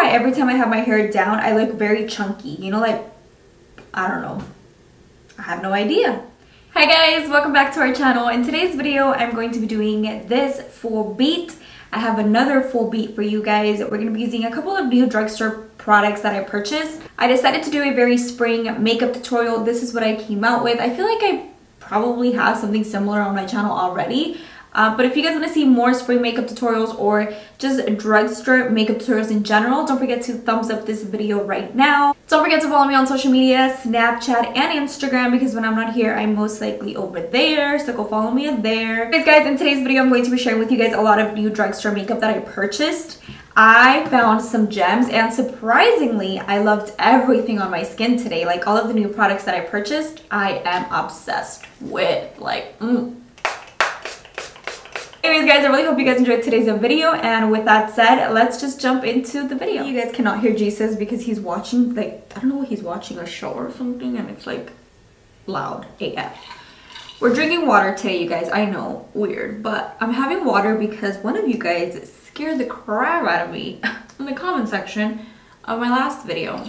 why every time I have my hair down, I look very chunky. You know, like, I don't know. I have no idea. Hi guys, welcome back to our channel. In today's video, I'm going to be doing this full beat. I have another full beat for you guys. We're going to be using a couple of new drugstore products that I purchased. I decided to do a very spring makeup tutorial. This is what I came out with. I feel like I probably have something similar on my channel already. But if you guys want to see more spring makeup tutorials or just drugstore makeup tutorials in general, don't forget to thumbs up this video right now. Don't forget to follow me on social media, Snapchat and Instagram, because when I'm not here, I'm most likely over there. So go follow me there. Anyways guys, in today's video, I'm going to be sharing with you guys a lot of new drugstore makeup that I purchased. I found some gems and surprisingly, I loved everything on my skin today. Like all of the new products that I purchased, I am obsessed with. Like, Anyways guys, I really hope you guys enjoyed today's video, and with that said, let's just jump into the video. You guys cannot hear Jesus because he's watching, like, I don't know what he's watching, a show or something, and it's like loud AF. We're drinking water today, you guys. I know, weird, but I'm having water because one of you guys scared the crap out of me in the comment section of my last video.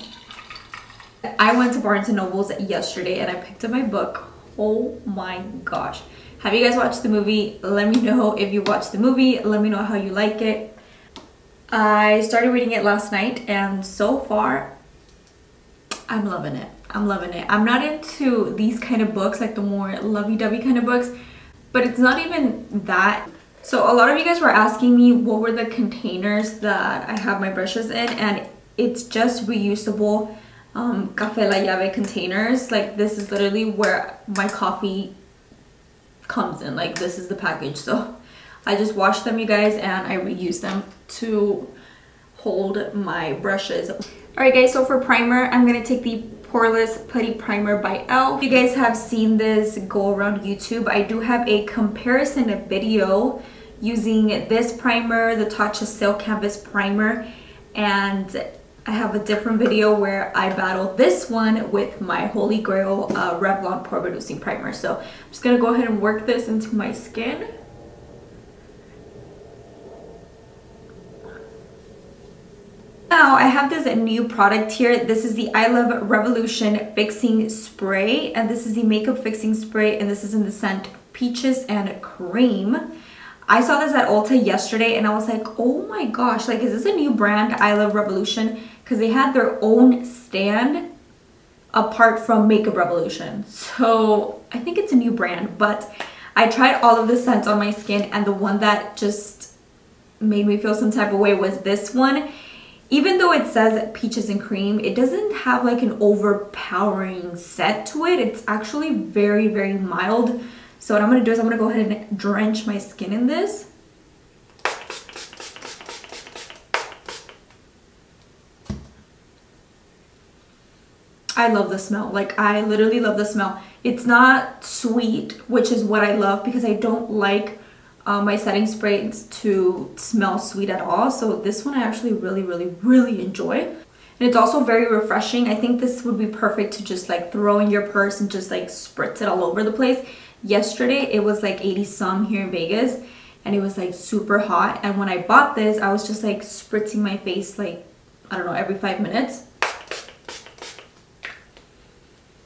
I went to Barnes & Noble's yesterday and I picked up my book. Oh my gosh. Have you guys watched the movie? Let me know if you watched the movie. Let me know how you like it. I started reading it last night and so far, I'm loving it. I'm loving it. I'm not into these kind of books, like the more lovey-dovey kind of books, but it's not even that. So a lot of you guys were asking me what were the containers that I have my brushes in, and it's just reusable Café La Llave containers. Like this is literally where my coffee comes in. Like this is the package, so I just wash them, you guys, and I reuse them to hold my brushes. All right guys, so for primer, I'm gonna take the Poreless Putty Primer by Elle. If you guys have seen this go around YouTube, I do have a comparison video using this primer, the Tatcha Silk Canvas Primer, and I have a different video where I battle this one with my Holy Grail Revlon Pore Reducing Primer. So I'm just gonna go ahead and work this into my skin. Now I have this new product here. This is the I Love Revolution Fixing Spray, and this is the Makeup Fixing Spray, and this is in the scent Peaches and Cream. I saw this at Ulta yesterday and I was like, oh my gosh, like is this a new brand, I Love Revolution? Because they had their own stand apart from Makeup Revolution. So I think it's a new brand, but I tried all of the scents on my skin and the one that just made me feel some type of way was this one. Even though it says Peaches and Cream, it doesn't have like an overpowering scent to it. It's actually very, very mild. So what I'm going to do is I'm going to go ahead and drench my skin in this. I love the smell. Like I literally love the smell. It's not sweet, which is what I love because I don't like my setting sprays to smell sweet at all. So this one I actually really enjoy. And it's also very refreshing. I think this would be perfect to just like throw in your purse and just like spritz it all over the place. Yesterday it was like 80 some here in Vegas and it was like super hot, and when I bought this I was just like spritzing my face like, I don't know, every 5 minutes.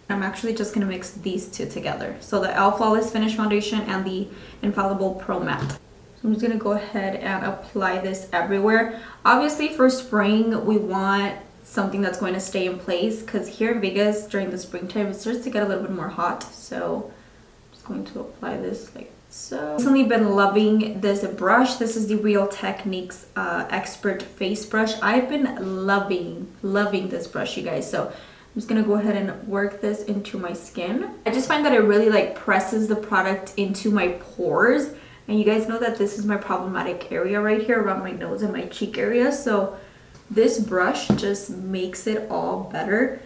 I'm actually just gonna mix these two together. So the Elle Flawless Finish Foundation and the Infallible Pro Matte. So I'm just gonna go ahead and apply this everywhere. Obviously for spring we want something that's going to stay in place because here in Vegas during the springtime it starts to get a little bit more hot. So I'm just going to apply this like so. I've recently been loving this brush. This is the Real Techniques Expert Face Brush. I've been loving this brush, you guys. So I'm just gonna go ahead and work this into my skin. I just find that it really like presses the product into my pores, and you guys know that this is my problematic area right here around my nose and my cheek area. So this brush just makes it all better.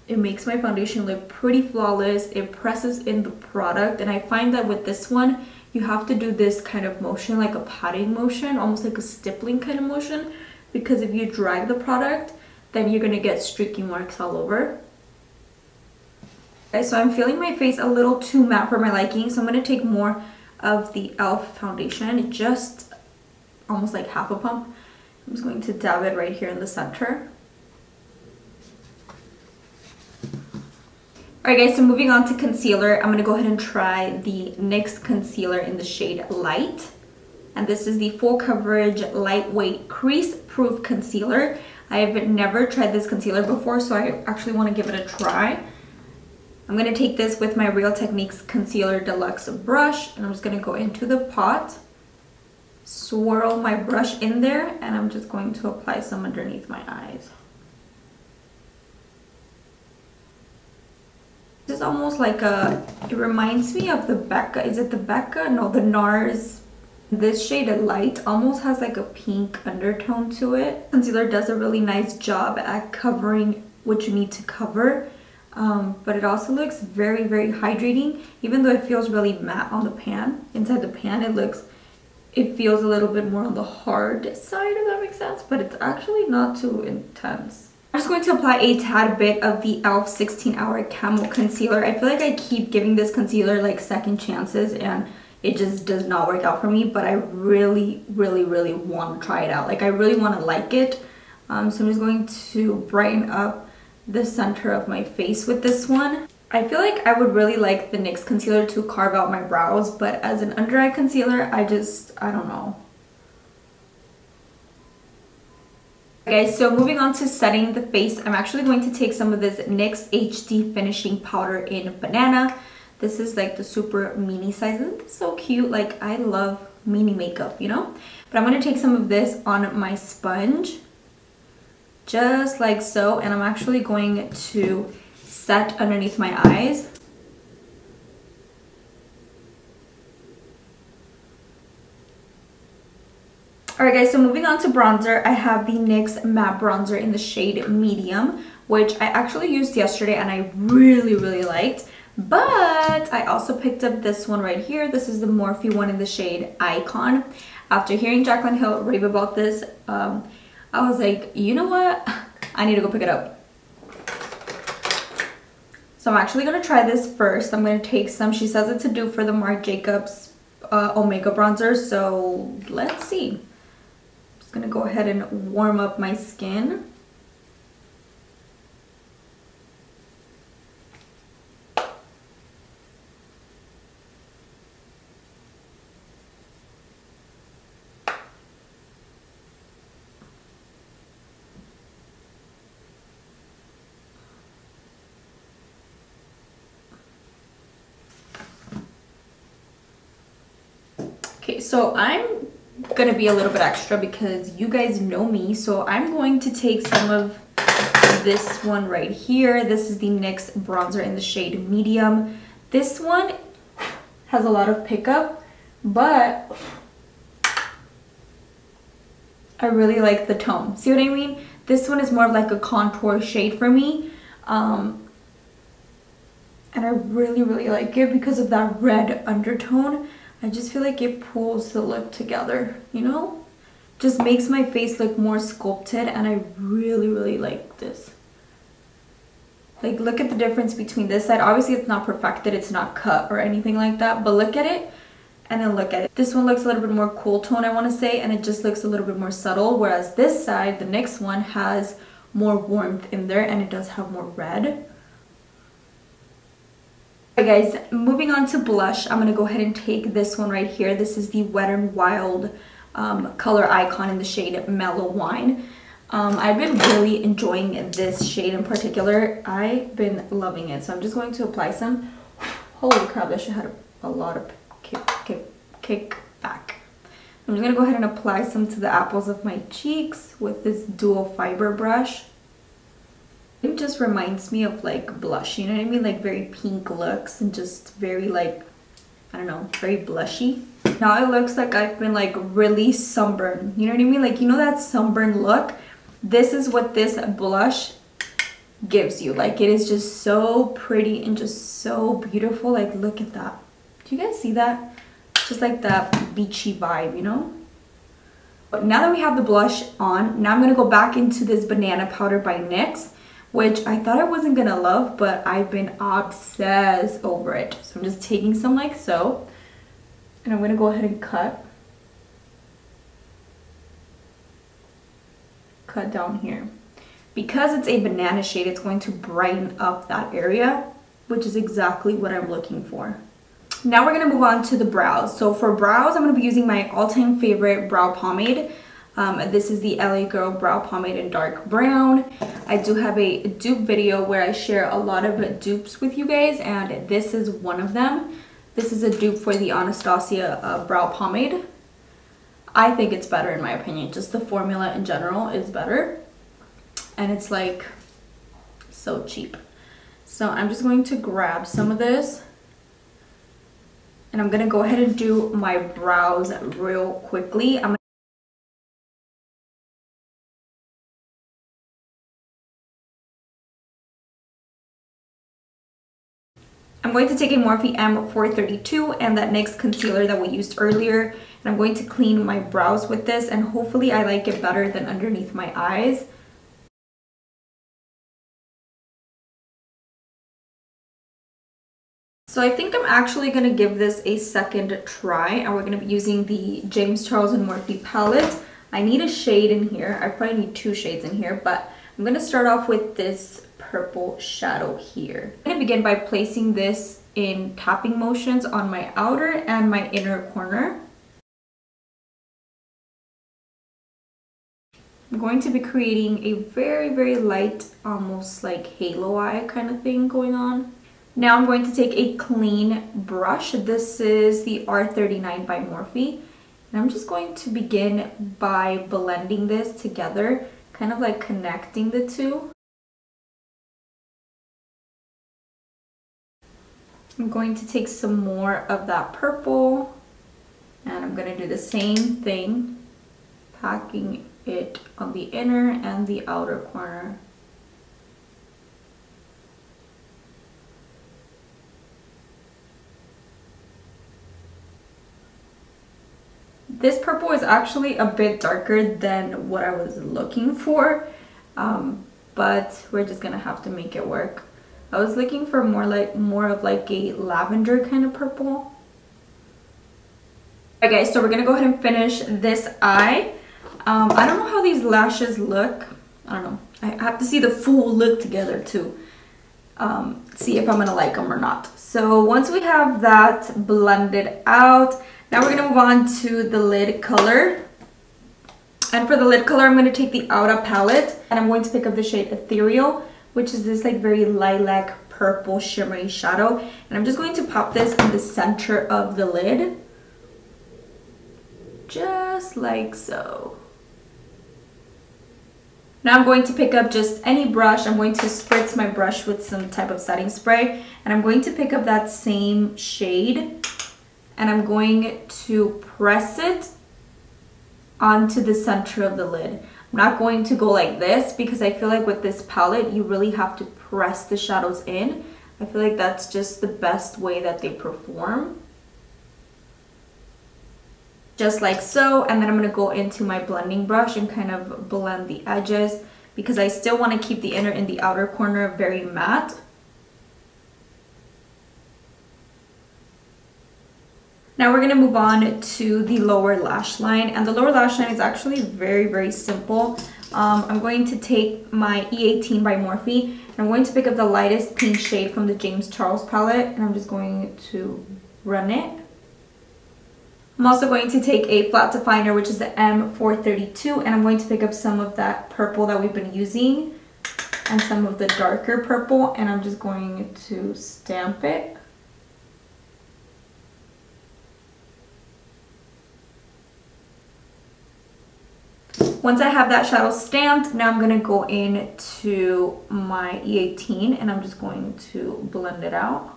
It makes my foundation look pretty flawless. It presses in the product, and I find that with this one you have to do this kind of motion, like a patting motion, almost like a stippling kind of motion, because if you drag the product then you're gonna get streaky marks all over. Okay, so I'm feeling my face a little too matte for my liking, so I'm gonna take more of the e.l.f. foundation, just almost like half a pump. I'm just going to dab it right here in the center. Alright guys, so moving on to concealer, I'm going to go ahead and try the NYX concealer in the shade Light. And this is the Full Coverage Lightweight Crease Proof Concealer. I have never tried this concealer before, so I actually want to give it a try. I'm going to take this with my Real Techniques Concealer Deluxe brush, and I'm just going to go into the pot, swirl my brush in there, and I'm just going to apply some underneath my eyes. This is almost like it reminds me of the Becca, is it the Becca? No, the NARS. This shade of Light almost has like a pink undertone to it. Concealer does a really nice job at covering what you need to cover, but it also looks very, very hydrating. Even though it feels really matte on the pan, inside the pan it feels a little bit more on the hard side, if that makes sense, but it's actually not too intense. I'm just going to apply a tad bit of the e.l.f. 16-Hour Camo Concealer. I feel like I keep giving this concealer like second chances and it just does not work out for me, but I really, really, really want to try it out. Like, I really want to like it. So I'm just going to brighten up the center of my face with this one. I feel like I would really like the NYX concealer to carve out my brows, but as an under eye concealer, I don't know. Guys, so moving on to setting the face, I'm actually going to take some of this NYX HD Finishing Powder in Banana. This is like the super mini size. Isn't this so cute? Like, I love mini makeup, you know? But I'm going to take some of this on my sponge, just like so, and I'm actually going to set underneath my eyes. Alright guys, so moving on to bronzer, I have the NYX Matte Bronzer in the shade Medium, which I actually used yesterday and I really, really liked. But I also picked up this one right here. This is the Morphe one in the shade Icon. After hearing Jaclyn Hill rave about this, I was like, you know what? I need to go pick it up. So I'm actually going to try this first. I'm going to take some. She says it's a dupe for the Marc Jacobs Omega bronzer. So let's see. Just gonna go ahead and warm up my skin. Okay, so I'm gonna be a little bit extra because you guys know me, so I'm going to take some of this one right here. This is the NYX bronzer in the shade Medium. This one has a lot of pickup, but I really like the tone. See what I mean? This one is more of like a contour shade for me, and I really, really like it because of that red undertone. I just feel like it pulls the look together, you know? Just makes my face look more sculpted, and I really, really like this. Like, look at the difference between this side. Obviously, it's not perfected, it's not cut or anything like that, but look at it, and then look at it. This one looks a little bit more cool tone, I want to say, and it just looks a little bit more subtle, whereas this side, the next one, has more warmth in there, and it does have more red. Alright guys, moving on to blush, I'm going to go ahead and take this one right here. This is the Wet n Wild color Icon in the shade Mellow Wine. I've been really enjoying this shade in particular. I've been loving it, so I'm just going to apply some. Holy crap, that should have a lot of kick back. I'm just going to go ahead and apply some to the apples of my cheeks with this dual fiber brush. It just reminds me of like blush, you know what I mean? Like very pink looks and just very like, I don't know, very blushy. Now it looks like I've been like really sunburned, you know what I mean? Like, you know that sunburn look? This is what this blush gives you. Like, it is just so pretty and just so beautiful. Like, look at that. Do you guys see that? Just like that beachy vibe, you know? But now that we have the blush on, now I'm going to go back into this Banana Powder by NYX, which I thought I wasn't going to love, but I've been obsessed over it. So I'm just taking some like so, and I'm going to go ahead and cut. cut down here. Because it's a banana shade, it's going to brighten up that area, which is exactly what I'm looking for. Now we're going to move on to the brows. So for brows, I'm going to be using my all-time favorite brow pomade. This is the LA Girl Brow Pomade in dark brown. I do have a dupe video where I share a lot of dupes with you guys, and this is one of them. This is a dupe for the Anastasia brow pomade. I think it's better in my opinion. Just the formula in general is better. And it's like so cheap. So I'm just going to grab some of this. And I'm going to go ahead and do my brows real quickly. I'm going to take a Morphe M432 and that NYX concealer that we used earlier. And I'm going to clean my brows with this, and hopefully I like it better than underneath my eyes. So I think I'm actually going to give this a second try, and we're going to be using the James Charles and Morphe palette. I need a shade in here. I probably need 2 shades in here, but I'm going to start off with this purple shadow here. I'm going to begin by placing this in tapping motions on my outer and my inner corner. I'm going to be creating a very, very light, almost like halo eye kind of thing going on. Now I'm going to take a clean brush. This is the R39 by Morphe. And I'm just going to begin by blending this together, kind of like connecting the two. I'm going to take some more of that purple, and I'm going to do the same thing, packing it on the inner and the outer corner. This purple is actually a bit darker than what I was looking for, but we're just gonna have to make it work. I was looking for more of like a lavender kind of purple. Okay, so we're gonna go ahead and finish this eye. I don't know how these lashes look. I don't know. I have to see the full look together to see if I'm gonna like them or not. So once we have that blended out, now we're gonna move on to the lid color. And for the lid color, I'm gonna take the Aura palette, and I'm going to pick up the shade Ethereal, which is this like very lilac purple shimmery shadow. And I'm just going to pop this in the center of the lid, just like so. Now I'm going to pick up just any brush. I'm going to spritz my brush with some type of setting spray, and I'm going to pick up that same shade, and I'm going to press it onto the center of the lid. I'm not going to go like this because I feel like with this palette you really have to press the shadows in. I feel like that's just the best way that they perform. Just like so, and then I'm going to go into my blending brush and kind of blend the edges because I still want to keep the inner and the outer corner very matte. Now we're going to move on to the lower lash line, and the lower lash line is actually very, very simple. I'm going to take my E18 by Morphe, and I'm going to pick up the lightest pink shade from the James Charles palette, and I'm just going to run it. I'm also going to take a flat definer, which is the M432, and I'm going to pick up some of that purple that we've been using and some of the darker purple, and I'm just going to stamp it. Once I have that shadow stamped, now I'm going to go into my E18 and I'm just going to blend it out.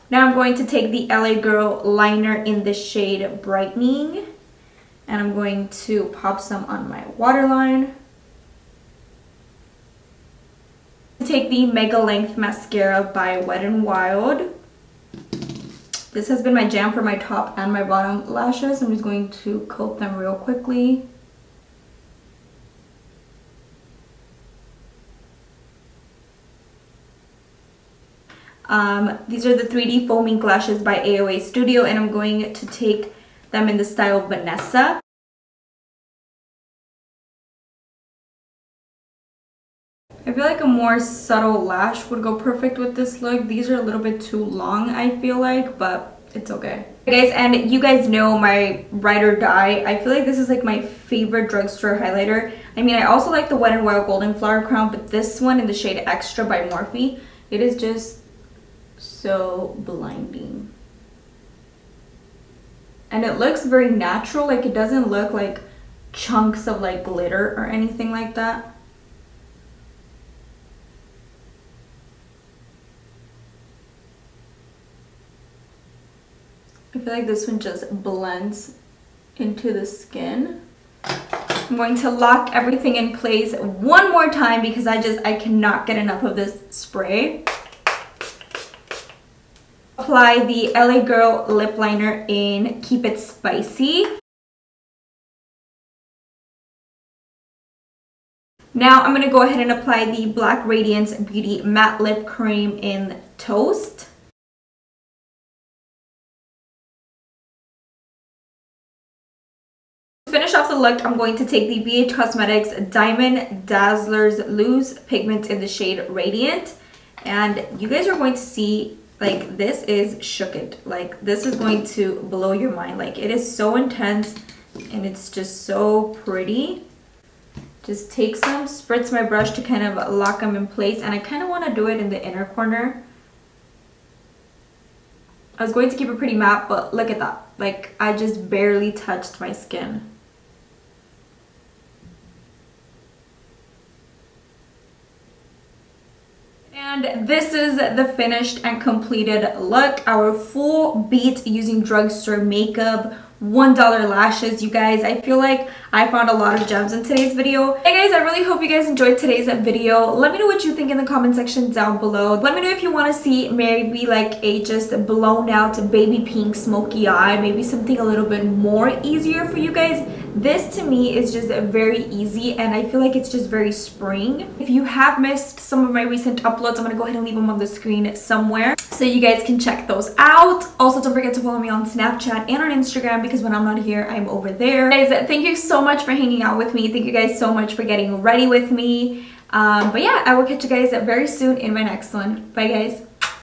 Now I'm going to take the LA Girl liner in the shade Brightening, and I'm going to pop some on my waterline. Take the Mega Length Mascara by Wet n Wild. This has been my jam for my top and my bottom lashes. I'm just going to coat them real quickly. These are the 3D Foaming Lashes by AOA Studio, and I'm going to take them in the style Vanessa. I feel like a more subtle lash would go perfect with this look. These are a little bit too long, I feel like, but it's okay. Guys, and you guys know my Ride or Die. I feel like this is like my favorite drugstore highlighter. I mean, I also like the Wet n Wild Golden Flower Crown, but this one in the shade Extra by Morphe, it is just so blinding. And it looks very natural. Like, it doesn't look like chunks of like glitter or anything like that. I feel like this one just blends into the skin. I'm going to lock everything in place one more time because I cannot get enough of this spray. Apply the LA Girl lip liner in Keep It Spicy. Now I'm going to go ahead and apply the Black Radiance Beauty Matte Lip Cream in Toast. To finish off the look, I'm going to take the BH Cosmetics Diamond Dazzlers Loose Pigment in the shade Radiant. And you guys are going to see, like, this is shook it. Like, this is going to blow your mind. Like, it is so intense and it's just so pretty. Just take some, spritz my brush to kind of lock them in place. And I kind of want to do it in the inner corner. I was going to keep it pretty matte, but look at that. Like, I just barely touched my skin. And this is the finished and completed look. Our full beat using drugstore makeup, $1 lashes. You guys, I feel like I found a lot of gems in today's video. Hey guys, I really hope you guys enjoyed today's video. Let me know what you think in the comment section down below. Let me know if you want to see maybe like a just blown out baby pink smoky eye, maybe something a little bit more easier for you guys. This to me is just very easy and I feel like it's just very spring. If you have missed some of my recent uploads, I'm gonna go ahead and leave them on the screen somewhere so you guys can check those out. Also, don't forget to follow me on Snapchat and on Instagram because when I'm not here, I'm over there. Guys, thank you so much for hanging out with me. Thank you guys so much for getting ready with me. But yeah, I will catch you guys very soon in my next one. Bye guys.